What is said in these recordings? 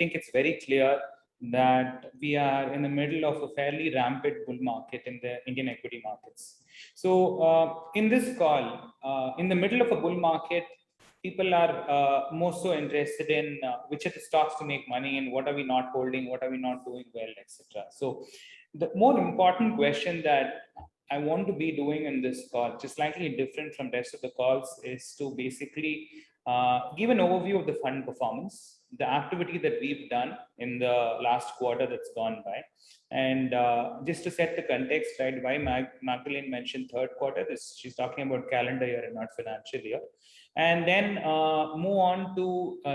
think it's very clear that we are in the middle of a fairly rampant bull market in the Indian equity markets. So in this call, in the middle of a bull market, people are more so interested in which are the stocks to make money and what are we not holding, what are we not doing well, etc. So the more important question that I want to be doing in this call, just slightly different from rest of the calls, is to basically give an overview of the fund performance, the activity that we've done in the last quarter that's gone by. And just to set the context, right, why Magdalene mentioned third quarter, she's talking about calendar year and not financial year. And then move on to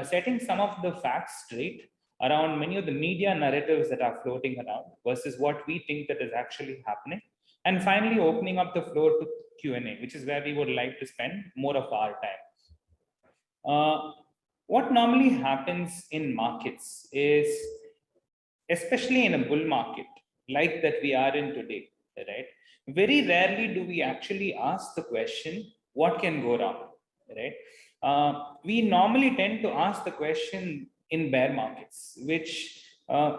setting some of the facts straight around many of the media narratives that are floating around versus what we think that is actually happening. And finally, opening up the floor to Q&A, which is where we would like to spend more of our time. What normally happens in markets is, especially in a bull market like that we are in today, right? Very rarely do we actually ask the question, what can go wrong, right? We normally tend to ask the question in bear markets, which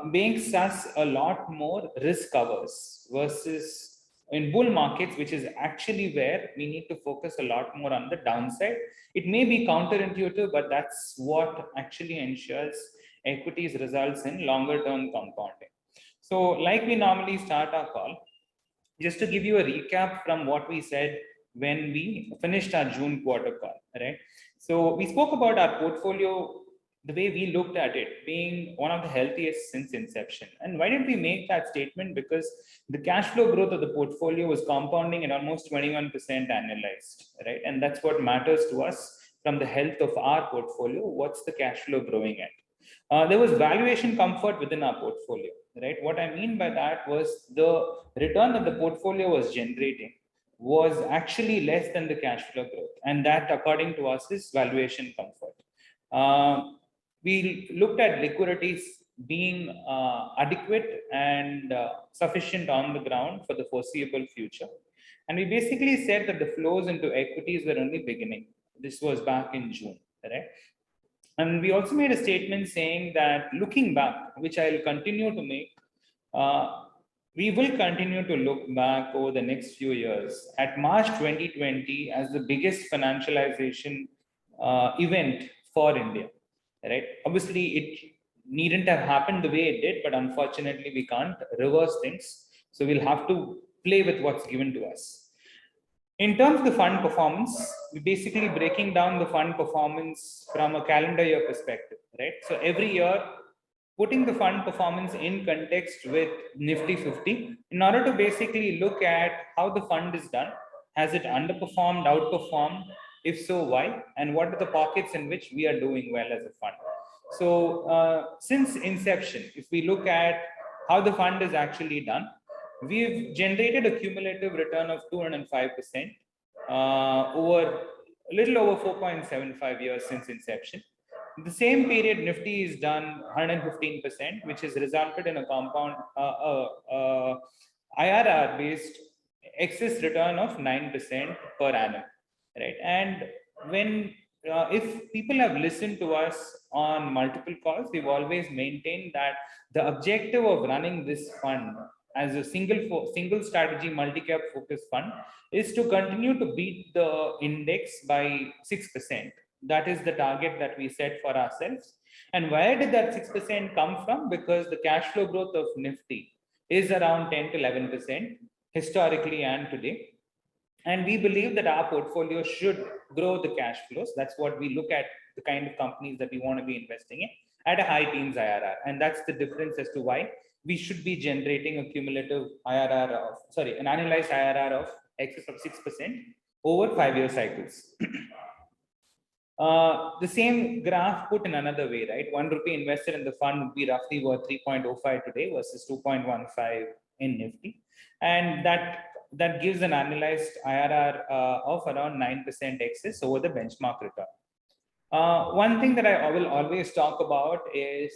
makes us a lot more risk averse versus in bull markets, which is actually where we need to focus a lot more on the downside. It may be counterintuitive, but that's what actually ensures equities results in longer term compounding. So like we normally start our call, just to give you a recap from what we said when we finished our June quarter call, right? So we spoke about our portfolio, the way we looked at it being one of the healthiest since inception. And why did we make that statement? Because the cash flow growth of the portfolio was compounding at almost 21% annualized, right? And that's what matters to us from the health of our portfolio. What's the cash flow growing at? There was valuation comfort within our portfolio, right? What I mean by that was the return that the portfolio was generating was actually less than the cash flow growth. And that, according to us, is valuation comfort. We looked at liquidities being adequate and sufficient on the ground for the foreseeable future. And we basically said that the flows into equities were only beginning. This was back in June, right? And we also made a statement saying that looking back, which I'll continue to make, we will continue to look back over the next few years at March 2020 as the biggest financialization event for India. Right? Obviously, it needn't have happened the way it did, but unfortunately, we can't reverse things. So we'll have to play with what's given to us. In terms of the fund performance, we're basically breaking down the fund performance from a calendar year perspective, right? So every year, putting the fund performance in context with Nifty 50 in order to basically look at how the fund is done. Has it underperformed, outperformed? If so, why? And what are the pockets in which we are doing well as a fund? So since inception, if we look at how the fund is actually done, we've generated a cumulative return of 205% over a little over 4.75 years since inception. In the same period, Nifty is done 115%, which has resulted in a compound IRR-based excess return of 9% per annum. Right. And when if people have listened to us on multiple calls, we've always maintained that the objective of running this fund as a single strategy multi-cap focus fund is to continue to beat the index by 6%. That is the target that we set for ourselves. And where did that 6% come from? Because the cash flow growth of Nifty is around 10 to 11% historically and today. And we believe that our portfolio should grow the cash flows. That's what we look at, the kind of companies that we want to be investing in at a high teens IRR. And that's the difference as to why we should be generating a cumulative IRR of, an annualized IRR of excess of 6% over 5-year cycles. The same graph put in another way, right? 1 rupee invested in the fund would be roughly worth 3.05 today versus 2.15 in Nifty. And that gives an annualized IRR of around 9% excess over the benchmark return. One thing that I will always talk about is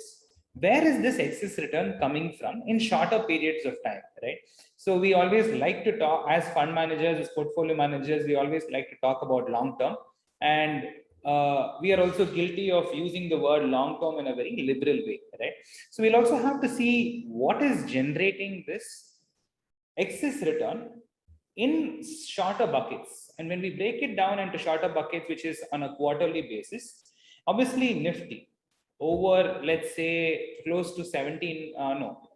where is this excess return coming from in shorter periods of time, right? So we always like to talk as fund managers, as portfolio managers, we always like to talk about long term. And we are also guilty of using the word long term in a very liberal way, right? So we'll also have to see what is generating this excess return in shorter buckets. And when we break it down into shorter buckets, which is on a quarterly basis, obviously Nifty over, let's say, close to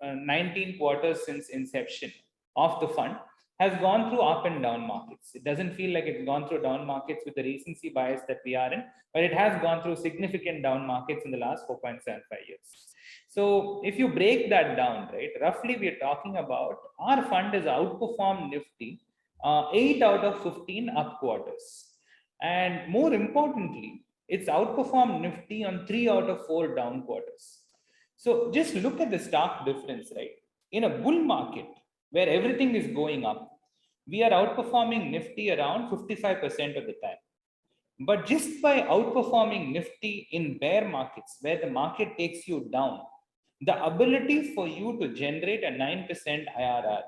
19 quarters since inception of the fund has gone through up and down markets. It doesn't feel like it's gone through down markets with the recency bias that we are in, but it has gone through significant down markets in the last 4.75 years. So if you break that down, right, roughly we are talking about our fund has outperformed Nifty 8 out of 15 up quarters. And more importantly, it's outperformed Nifty on 3 out of 4 down quarters. So just look at the stark difference, right? In a bull market where everything is going up, we are outperforming Nifty around 55% of the time. But just by outperforming Nifty in bear markets, where the market takes you down, the ability for you to generate a 9% IRR,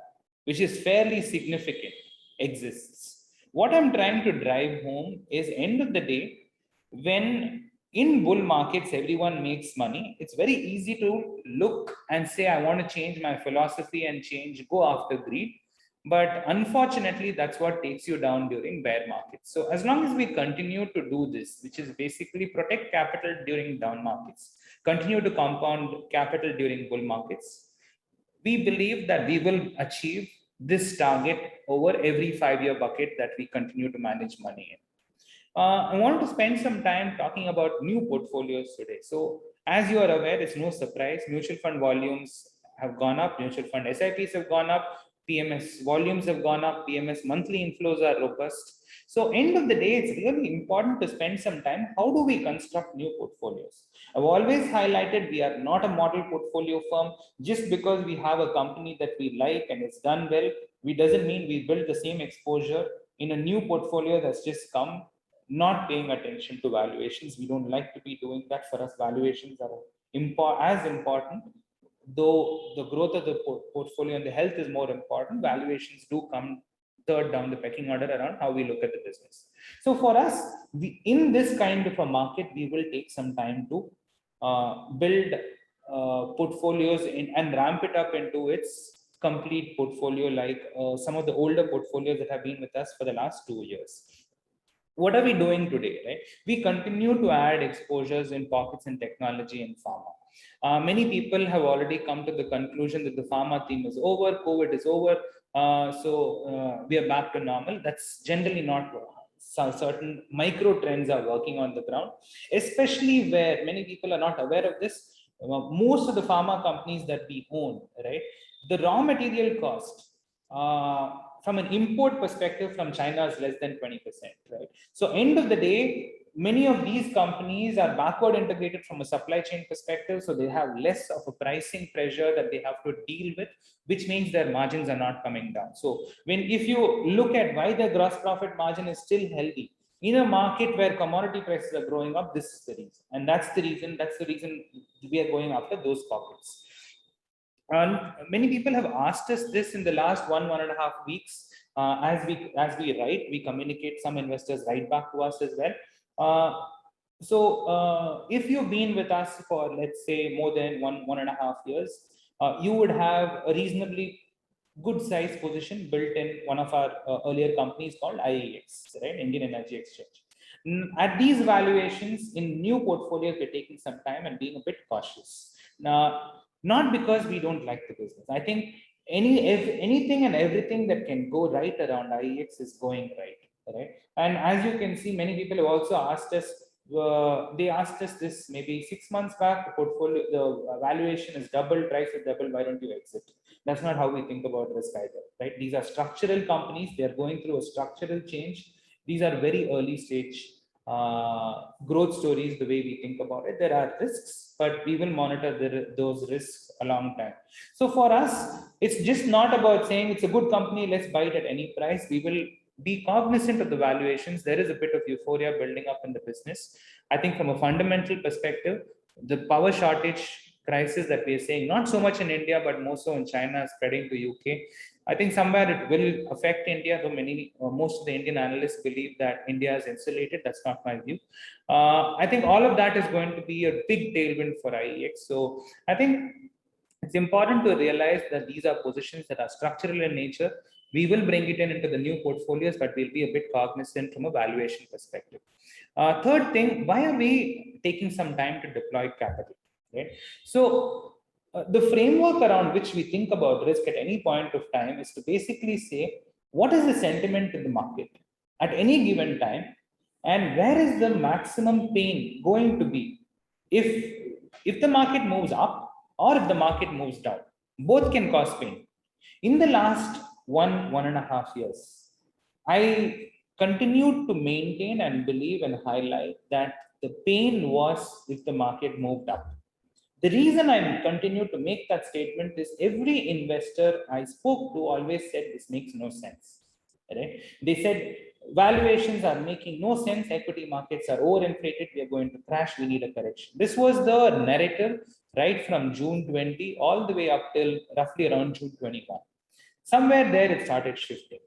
which is fairly significant, exists. What I'm trying to drive home is, end of the day, when in bull markets everyone makes money, it's very easy to look and say, I want to change my philosophy and go after greed. But unfortunately, that's what takes you down during bear markets. So as long as we continue to do this, which is basically protect capital during down markets, continue to compound capital during bull markets, we believe that we will achieve this target over every 5-year bucket that we continue to manage money in. I want to spend some time talking about new portfolios today. So as you are aware, it's no surprise, mutual fund volumes have gone up, mutual fund SIPs have gone up, PMS volumes have gone up, PMS monthly inflows are robust. So end of the day, it's really important to spend some time. How do we construct new portfolios? I've always highlighted we are not a model portfolio firm. Just because we have a company that we like and it's done well, we doesn't mean we build the same exposure in a new portfolio that's just come, not paying attention to valuations. We don't like to be doing that. For us, valuations are as important. Though the growth of the portfolio and the health is more important, valuations do come third down the pecking order around how we look at the business. So for us, in this kind of a market, we will take some time to build portfolios and ramp it up into its complete portfolio, like some of the older portfolios that have been with us for the last 2 years. What are we doing today, right? We continue to add exposures in pockets in technology and pharma. Many people have already come to the conclusion that the pharma theme is over, COVID is over, so we are back to normal. That's generally not what certain micro trends are working on the ground, especially where many people are not aware of this. Most of the pharma companies that we own, right, the raw material cost from an import perspective from China is less than 20%, right? So end of the day, many of these companies are backward integrated from a supply chain perspective, so they have less of a pricing pressure that they have to deal with, which means their margins are not coming down. So if you look at why their gross profit margin is still healthy in a market where commodity prices are growing up, this is the reason. And that's the reason we are going after those pockets. And many people have asked us this in the last 1.5 weeks. As we write, we communicate, some investors write back to us as well. If you've been with us for, let's say, more than 1.5 years, you would have a reasonably good size position built in one of our earlier companies called IEX, right? Indian Energy Exchange. At these valuations in new portfolios, we're taking some time and being a bit cautious. Now, not because we don't like the business. I think anything and everything that can go right around IEX is going right? And as you can see, many people have also asked us, they asked us this maybe 6 months back, the portfolio, the valuation is double, price is double, why don't you exit? That's not how we think about risk either, right? These are structural companies. They're going through a structural change. These are very early stage growth stories, the way we think about it. There are risks, but we will monitor those risks a long time. So for us, it's just not about saying it's a good company, let's buy it at any price. We will be cognizant of the valuations. There is a bit of euphoria building up in the business. I think from a fundamental perspective, the power shortage crisis that we are seeing, not so much in India, but more so in China, spreading to UK. I think somewhere it will affect India, though most of the Indian analysts believe that India is insulated. That's not my view. I think all of that is going to be a big tailwind for IEX. So I think it's important to realize that these are positions that are structural in nature. We will bring it into the new portfolios, but we'll be a bit cognizant from a valuation perspective. Third thing, why are we taking some time to deploy capital? Right. So the framework around which we think about risk at any point of time is to basically say, what is the sentiment in the market at any given time, and where is the maximum pain going to be if the market moves up or if the market moves down. Both can cause pain. In the last 1.5 years, I continued to maintain and believe and highlight that the pain was if the market moved up. The reason I continue to make that statement is every investor I spoke to always said this makes no sense. Right? They said valuations are making no sense, equity markets are overinflated, we are going to crash, we need a correction. This was the narrative right from June 20 all the way up till roughly around June 21. Somewhere there it started shifting.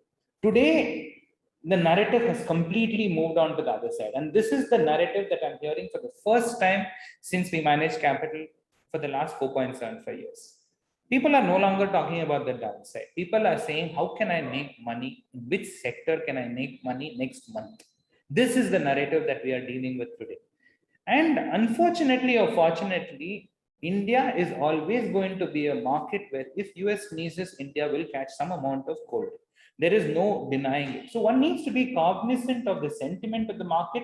Today, the narrative has completely moved on to the other side. And this is the narrative that I'm hearing for the first time since we managed capital for the last 4.75 years. People are no longer talking about the downside. People are saying, how can I make money? In which sector can I make money next month? This is the narrative that we are dealing with today. And unfortunately or fortunately, India is always going to be a market where if US sneezes, India will catch some amount of cold. There is no denying it. So one needs to be cognizant of the sentiment of the market,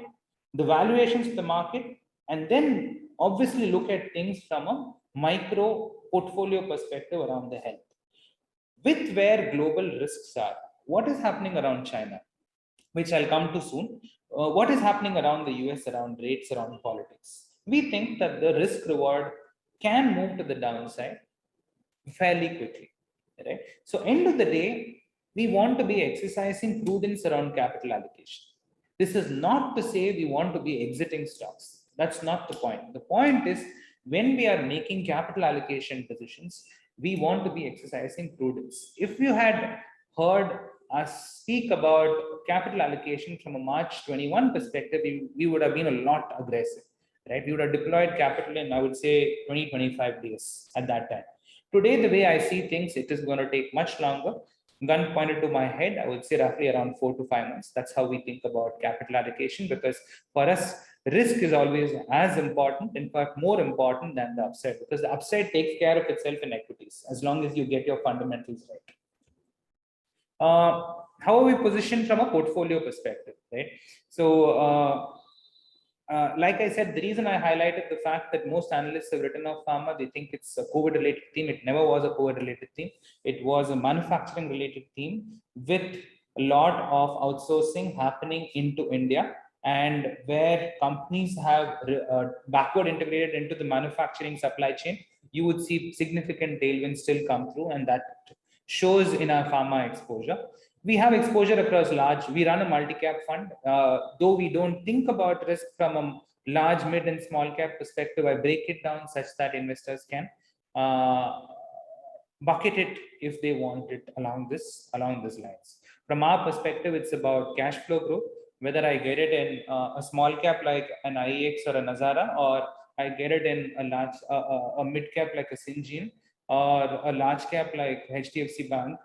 the valuations of the market, and then obviously look at things from a micro portfolio perspective around the health. With where global risks are, what is happening around China, which I'll come to soon, what is happening around the US, around rates, around politics. We think that the risk reward can move to the downside fairly quickly. Right? So, end of the day, we want to be exercising prudence around capital allocation. This is not to say we want to be exiting stocks. That's not the point. The point is when we are making capital allocation decisions, we want to be exercising prudence. If you had heard us speak about capital allocation from a March 21 perspective, we would have been a lot aggressive, right? We would have deployed capital in, I would say, 20, 25 days at that time. Today, the way I see things, it is going to take much longer. Gun pointed to my head, I would say roughly around 4 to 5 months. That's how we think about capital allocation, because for us, risk is always as important, in fact, more important than the upside, because the upside takes care of itself in equities as long as you get your fundamentals right. How are we positioned from a portfolio perspective, right? So, like I said, the reason I highlighted the fact that most analysts have written off pharma, they think it's a COVID-related theme. It never was a COVID-related theme. It was a manufacturing-related theme with a lot of outsourcing happening into India, and where companies have backward integrated into the manufacturing supply chain, you would see significant tailwinds still come through, and that shows in our pharma exposure. We have exposure across large. We run a multi-cap fund. Though we don't think about risk from a large, mid, and small cap perspective, I break it down such that investors can bucket it if they want it along these lines. From our perspective, it's about cash flow growth. Whether I get it in a small cap like an IEX or a Nazara, or I get it in a large, a mid cap like a Syngene, or a large cap like HDFC Bank,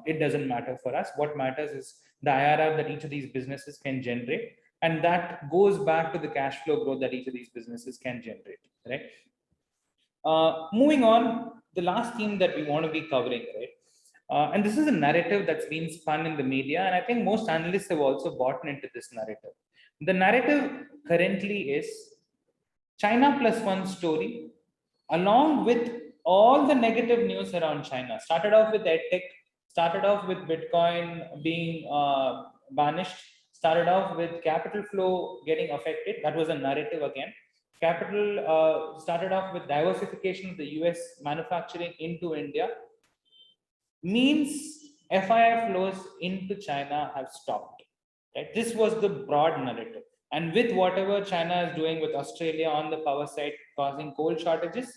it doesn't matter for us. What matters is the IRR that each of these businesses can generate. And that goes back to the cash flow growth that each of these businesses can generate, right? Moving on, the last theme that we want to be covering, right? And this is a narrative that's been spun in the media. And I think most analysts have also bought into this narrative. The narrative currently is China plus one story, along with all the negative news around China. Started off with EdTech, started off with Bitcoin being banished, started off with capital flow getting affected. That was a narrative again. Capital started off with diversification of the US manufacturing into India. Means FII flows into China have stopped. Right? This was the broad narrative. And with whatever China is doing with Australia on the power side, causing coal shortages,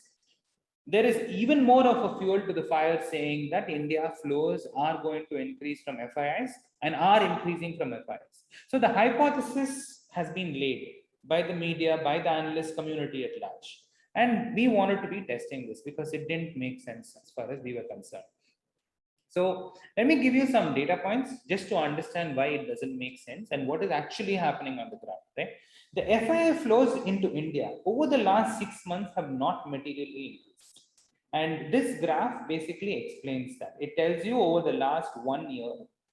there is even more of a fuel to the fire saying that India flows are going to increase from FIIs and are increasing from FIIs. So the hypothesis has been laid by the media, by the analyst community at large. And we wanted to be testing this because it didn't make sense as far as we were concerned. So let me give you some data points just to understand why it doesn't make sense and what is actually happening on the ground, right? The FII flows into India over the last 6 months have not materially increased. And this graph basically explains that. It tells you over the last 1 year,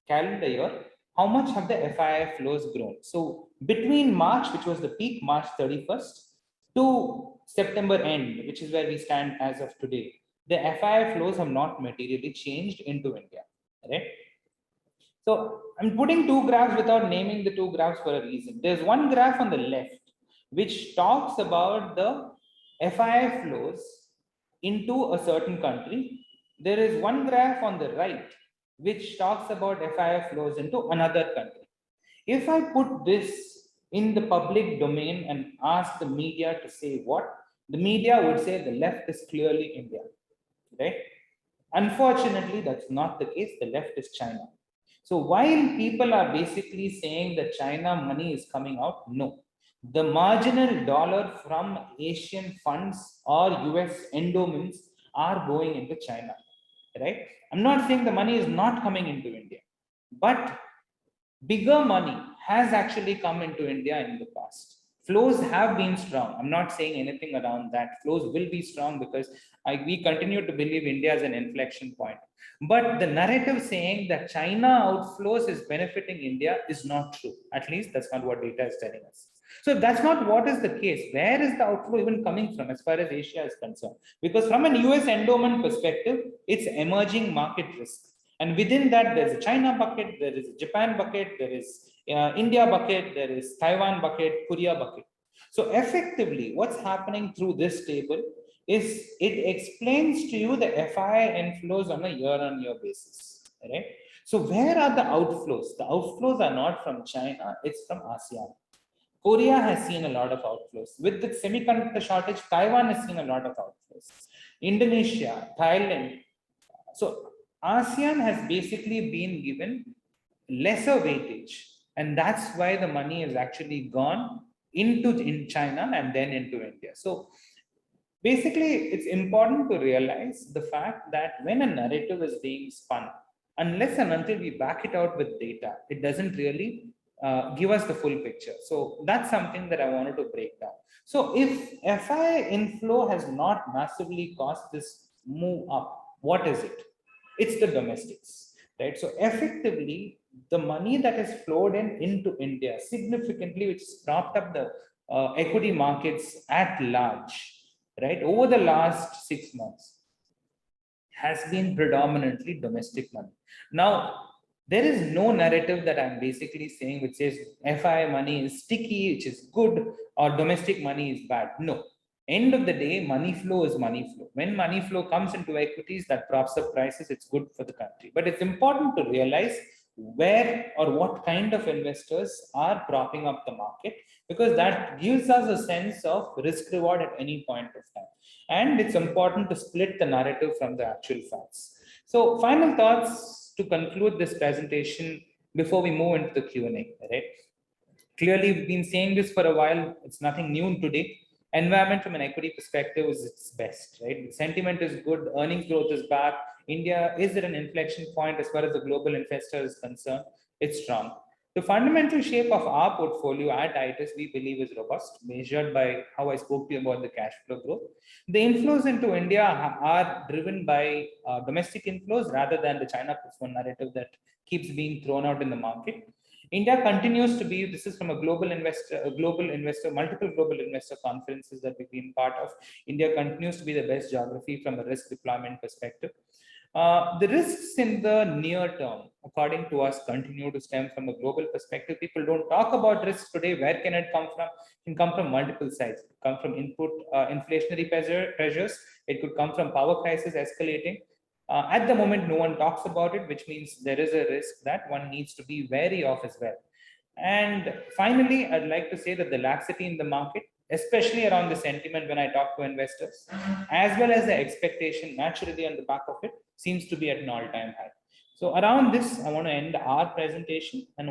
calendar year, how much have the FII flows grown. So between March, which was the peak, March 31st, to September end, which is where we stand as of today, the FII flows have not materially changed into India, right? So I'm putting two graphs without naming the two graphs for a reason. There's one graph on the left, which talks about the FII flows into a certain country. There is one graph on the right, which talks about FII flows into another country. If I put this in the public domain and ask the media to say what, the media would say the left is clearly India, right? Unfortunately, that's not the case. The left is China. So while people are basically saying that China money is coming out, no. The marginal dollar from Asian funds or US endowments are going into China, right? I'm not saying the money is not coming into India, but bigger money has actually come into India in the past. Flows have been strong. I'm not saying anything around that. Flows will be strong because we continue to believe India is an inflection point. But the narrative saying that China outflows is benefiting India is not true. At least that's not what data is telling us. So if that's not what is the case, where is the outflow even coming from as far as Asia is concerned? Because from an US endowment perspective, it's emerging market risk. And within that, there's a China bucket, there is a Japan bucket, there is India bucket, there is Taiwan bucket, Korea bucket. So effectively, what's happening through this table is it explains to you the FII inflows on a year-on-year basis, right? So where are the outflows? The outflows are not from China, it's from ASEAN. Korea has seen a lot of outflows. With the semiconductor shortage, Taiwan has seen a lot of outflows. Indonesia, Thailand. So ASEAN has basically been given lesser weightage, and that's why the money has actually gone in China and then into India. So basically, it's important to realize the fact that when a narrative is being spun, unless and until we back it out with data, it doesn't really give us the full picture. So that's something that I wanted to break down. So if FI inflow has not massively caused this move up, what is it? It's the domestics, right? So effectively, the money that has flowed into India significantly, which has propped up the equity markets at large, right, over the last 6 months, has been predominantly domestic money. Now, there is no narrative that I'm basically saying which says FI money is sticky, which is good, or domestic money is bad. No. End of the day, money flow is money flow. When money flow comes into equities, that props up prices, it's good for the country. But it's important to realize where or what kind of investors are propping up the market, because that gives us a sense of risk reward at any point of time. And it's important to split the narrative from the actual facts. So final thoughts to conclude this presentation before we move into the Q&A, right? Clearly, we've been saying this for a while. It's nothing new today. Environment from an equity perspective is its best, right? The sentiment is good. Earnings growth is back. India is at an inflection point as far as the global investor is concerned. It's strong. The fundamental shape of our portfolio at ITIS, we believe, is robust, measured by how I spoke to you about the cash flow growth. The inflows into India are driven by domestic inflows rather than the China plus one narrative that keeps being thrown out in the market. India continues to be, this is from a global investor, multiple global investor conferences that we've been part of. India continues to be the best geography from a risk deployment perspective. The risks in the near term, according to us, continue to stem from a global perspective. People don't talk about risks today. Where can it come from? It can come from multiple sides. It can come from input inflationary pressures. It could come from power prices escalating. At the moment, no one talks about it, which means there is a risk that one needs to be wary of as well. And finally, I'd like to say that the laxity in the market especially around the sentiment when I talk to investors, as well as the expectation naturally on the back of it seems to be at an all-time high. So around this, I want to end our presentation and